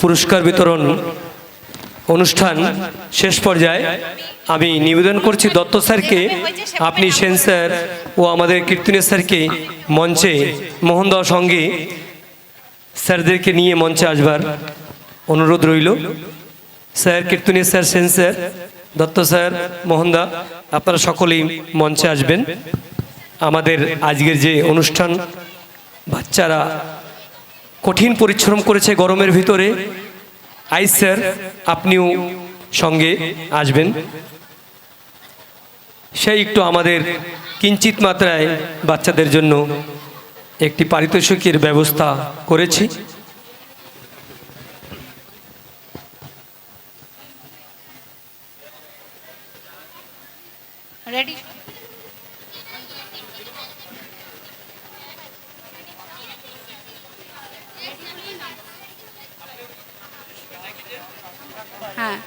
পুরস্কার বিতরণ অনুষ্ঠান শেষ পর্যায়ে আমি নিবেদন করছি দত্ত স্যারকে, আপনি সেন স্যার ও আমাদের কীর্তনের স্যারকে মঞ্চে, মোহনদা সঙ্গে স্যারদেরকে নিয়ে মঞ্চে আসবার অনুরোধ রইল। স্যার, কীর্তনের sir, Sen sir, Dutta sir, মোহনদা, আপনারা সকলেই মঞ্চে আসবেন। আমাদের আজকের যে অনুষ্ঠান, বাচ্চারা কঠিন পরিশ্রম করেছে গরমের ভিতরে। আইস স্যার, আপনিও সঙ্গে আসবেন। সেই একটু আমাদের কিঞ্চিত মাত্রায় বাচ্চাদের জন্য একটি পারিতোষিকের ব্যবস্থা করেছি। রেডি? হ্যাঁ,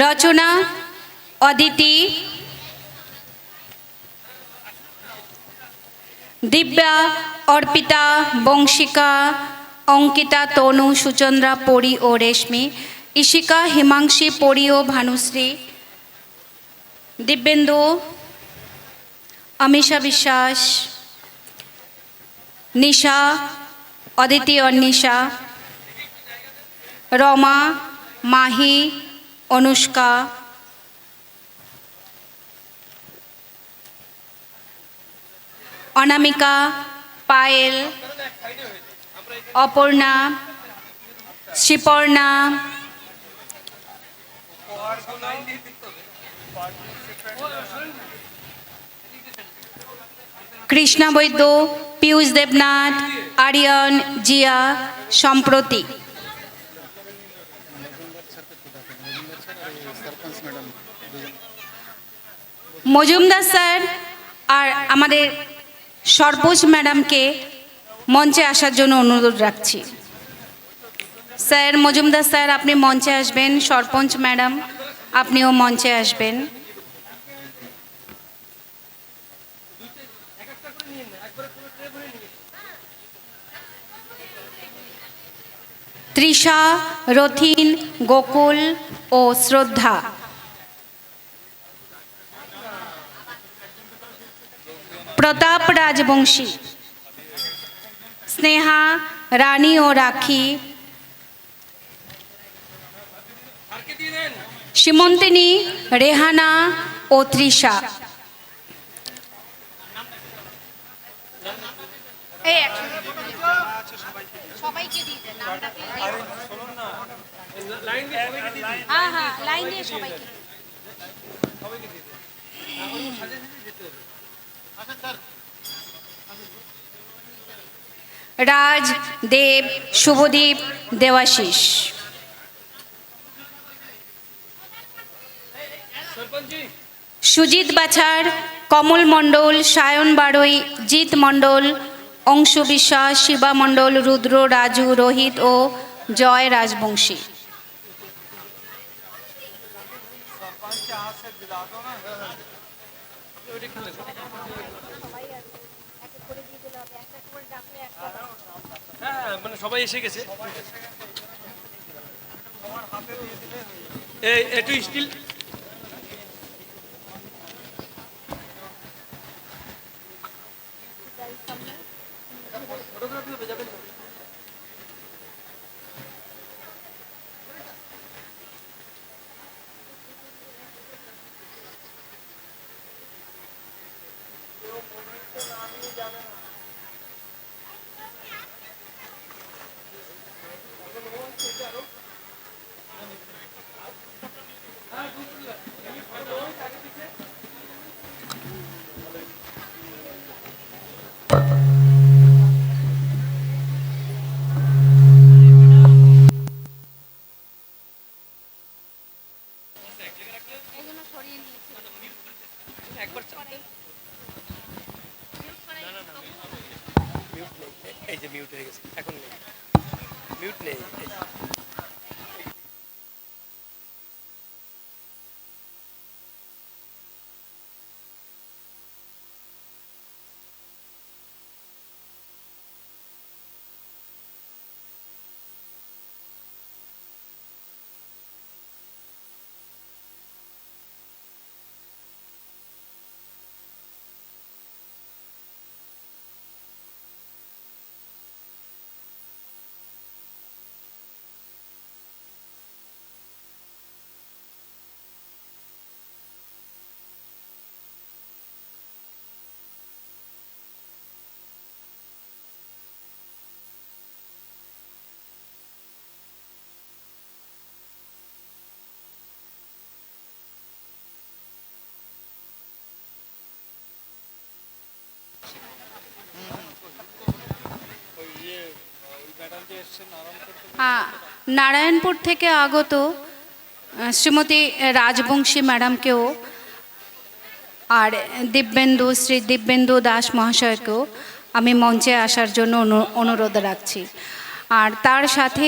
রচনা অদিতি, দিব্যা, অর্পিতা, বংশিকা, অঙ্কিতা, তনু, সুচন্দ্রা, পরি ও রেশমি, ইশিকা, হিমাংশী, পরি ও ভানুশ্রী, দিব্যেন্দু, অমিশা বিশ্বাস, নিশা, অদিতি অন্নিশা, রমা, মাহি, অনুষ্কা, অনামিকা, পায়েল, অপর্ণা, শ্রীপর্ণা, কৃষ্ণা বৈদ্য, পীয়ূষ দেবনাথ, আরিয়ান, জিয়া, সম্প্রতি। মজুমদার স্যার আর আমাদের সরপোষ ম্যাডামকে মঞ্চে আসার জন্য অনুরোধ রাখছি। স্যার, মজুমদার স্যার আপনি মঞ্চে আসবেন, সরপঞ্চ ম্যাডাম আপনিও মঞ্চে আসবেন। তৃষা, রথিন, গোকুল ও শ্রদ্ধা। প্রতাপ রাজবংশী, স্নেহা, রানী ও রাখি, সীমন্তিনী, রেহানা ও তৃষা। সবাইকে দিয়ে দেন, হ্যাঁ হ্যাঁ, লাইন দিয়ে সবাইকে। রাজ, দেব, শুভদীপ, দেবাশিস। সুজিত বাছার, কমল মণ্ডল, সায়ন বাড়ই, জিৎ মণ্ডল, অংশু বিশ্বাস, শিবা মণ্ডল, রুদ্র, রাজু, রোহিত ও জয় রাজবংশী। মানে সবাই এসে গেছে, একটু স্টিল। হ্যাঁ, নারায়ণপুর থেকে আগত শ্রীমতী রাজবংশী ম্যাডামকেও আর শ্রী দিব্যেন্দু দাস মহাশয়কেও আমি মঞ্চে আসার জন্য অনুরোধ রাখছি। আর তার সাথে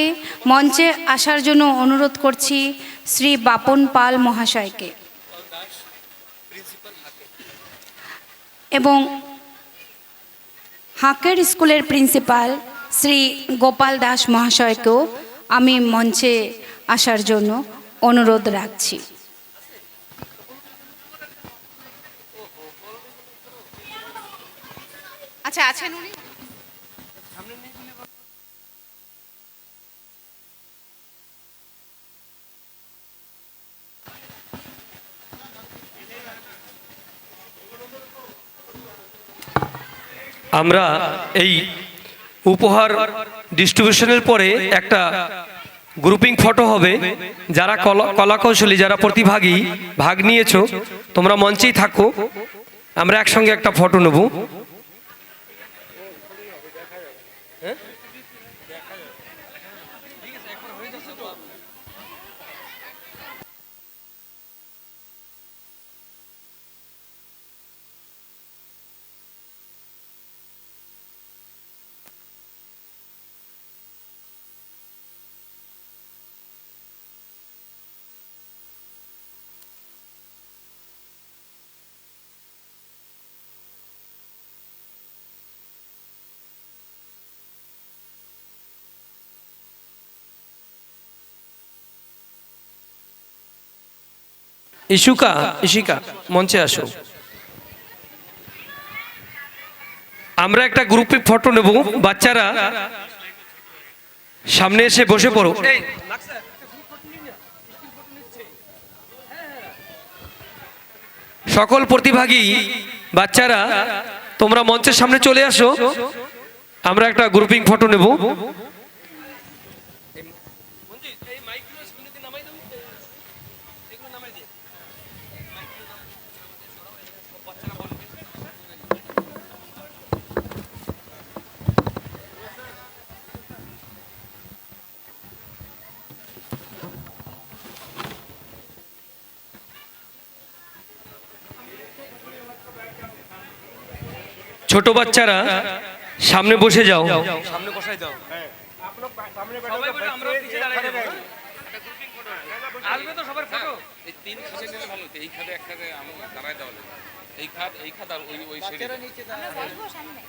মঞ্চে আসার জন্য অনুরোধ করছি শ্রী বাপন পাল মহাশয়কে এবং হাকের স্কুলের প্রিন্সিপাল শ্রী গোপাল দাস মহাশয়কেও আমি মঞ্চে আসার জন্য অনুরোধ রাখছি। আচ্ছা, আছেন উনি? আমরা এই উপহার ডিস্ট্রিবিউশনের পরে একটা গ্রুপিং ফটো হবে। যারা কলাকৌশলী, যারা প্রতিভাগী ভাগ নিয়েছো, তোমরা মঞ্চেই থাকো, আমরা একসঙ্গে একটা ফটো নেব। ইশিকা মঞ্চে আসো। আমরা একটা গ্রুপে ফটো নেব। বাচ্চারা সামনে এসে বসে পড়ো। সকল প্রতিভাগী বাচ্চারা তোমরা মঞ্চের সামনে চলে আসো, আমরা একটা গ্রুপিং ফটো নেব। ছোট বাচ্চারা সামনে বসে যাও, সামনে বসাই দাও। সবাই বলে আমরা পিছে দাঁড়াই যাব। আসবে তো সবার ফটো। এই তিন খাতে নিলে ভালো হতো। এই খাতে এক খাতে আমি দাঁড়াই দাও। এই খাত আর ওই বাচ্চারা নিচে দাঁড়ায়। আমরা বসবো সামনে।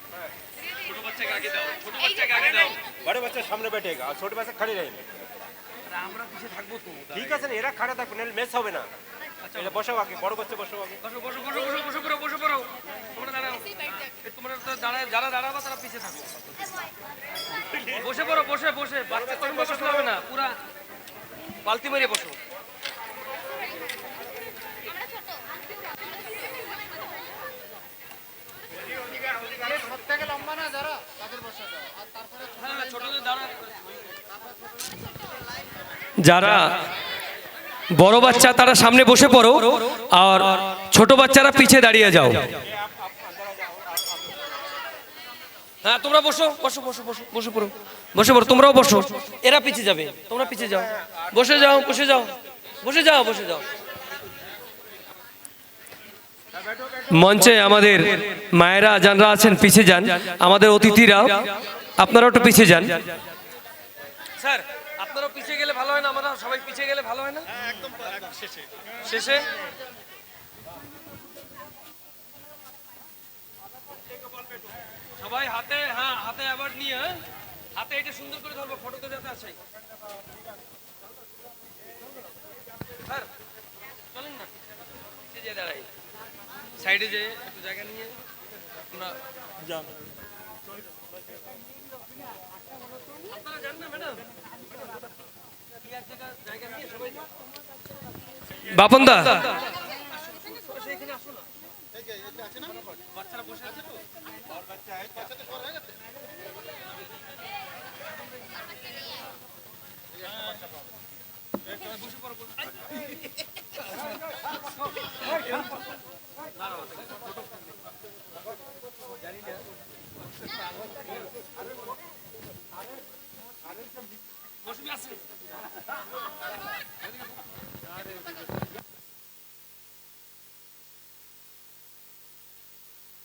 ছোট বাচ্চাকে আগে দাও, ছোট বাচ্চাকে আগে দাও। বড় বাচ্চা সামনে बैठेगा আর ছোট বাচ্চা खड़े रहेंगे। আমরা পিছে থাকবো তো। ঠিক আছে না, এরা খাড়া থাকবে, নালে মেস হবে না। আচ্ছা, এটা বসাও আগে, বড় বাচ্চা বসাও আগে। বসো বসো বসো বসো বসো পড়ো, বসো পড়ো। তোমরা দাঁড়াও। তোমরা তো দাঁড়ায়, যারা দাঁড়াবা তারা পিছে থাকো। বসে পড়ো, বসে বসে। বাচ্চা কোনো বসতে হবে না, পুরা পালতি মেরে বসো। সবথেকে লম্বা না যারা, তাদের বসে দাও। আর তারপরে ছোটদের দাঁড়া। যারা বড় বাচ্চা তারা সামনে বসে পড়ো আর ছোট বাচ্চারা পিছে দাঁড়িয়ে যাও। হ্যাঁ, তোমরা বসো বসো বসো বসো বসে পড়ো, বসে পড়ো। তোমরাও বসো, এরা পিছে যাবে, তোমরা পিছে যাও। বসে যাও, বসে যাও, বসে যাও, বসে যাও। মঞ্চে আমাদের মায়েরা যারা আছেন পিছে যান, আমাদের অতিথিরা আপনারাও একটু পিছে যান। স্যার, আপনারাও পিছে গেলে ভালো হয় না? আমরা সবাই পিছে গেলে ভালো হয় না? একদম শেষে শেষে সবাই হাতে, হ্যাঁ হাতে অ্যাওয়ার্ড নিয়ে, হাতে এটা সুন্দর করে ধরবো, ফটোতে যাতে আসে। স্যার চলেন না, পিছে যেয়ে দাঁড়াই, সাইডে যেয়ে একটু জায়গা নিয়ে আমরা যান। আপনারা যান না ম্যাডাম, জায়গা নিয়ে সবাই। বাপন দা এখানে আসো না, বাচ্চারা বসে আছে তো। বসে পড়ো। জানি না